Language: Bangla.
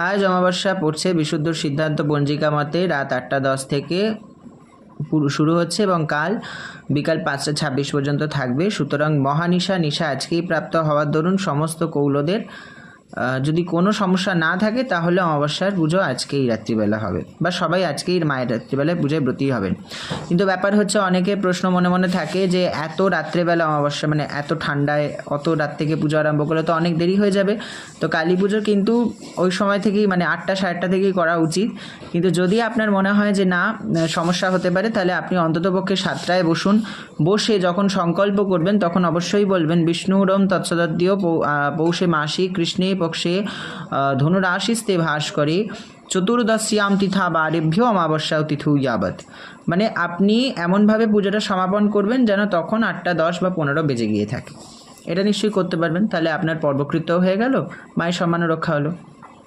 আজ অমাবস্যা পড়ছে বিশুদ্ধ সিদ্ধান্ত পঞ্জিকা মতে রাত 8:10 থেকে শুরু হচ্ছে এবং কাল বিকাল 5:26 পর্যন্ত থাকবে। সুতরাং নিশা আজকেই প্রাপ্ত হওয়ার দরুন সমস্ত কৌলদের যদি কোনো সমস্যা না থাকে তাহলে অমাবস্যার পুজো আজকেই রাত্রিবেলা হবে বা সবাই আজকেই মায়ের রাত্রিবেলায় পুজোয় ব্রতী হবেন। কিন্তু ব্যাপার হচ্ছে অনেকের প্রশ্ন মনে মনে থাকে যে এত রাত্রেবেলা অমাবস্যা মানে এত ঠান্ডায় অত রাত থেকে পুজো আরম্ভ করলে তো অনেক দেরি হয়ে যাবে। তো কালী পুজো কিন্তু ওই সময় থেকেই মানে 8টা 8:30 থেকেই করা উচিত। কিন্তু যদি আপনার মনে হয় যে না সমস্যা হতে পারে তাহলে আপনি অন্ততপক্ষে 7টায় বসুন। বসে যখন সংকল্প করবেন তখন অবশ্যই বলবেন বিষ্ণুরম তৎসদদ্য পৌষে মাসি কৃষ্ণে পক্ষে ধনুরাশিস্তে ভাস করে চতুর্দশ্যাম তিথা বারেভ্য অমাবস্যা তিথু যাবৎ। মানে আপনি এমনভাবে পুজোটা সমাপন করবেন যেন তখন 8:10 বা 15 বেজে গিয়ে থাকে। এটা নিশ্চয়ই করতে পারবেন, তাহলে আপনার পর্বকৃত হয়ে গেল, মায়ের সম্মানও রক্ষা হলো।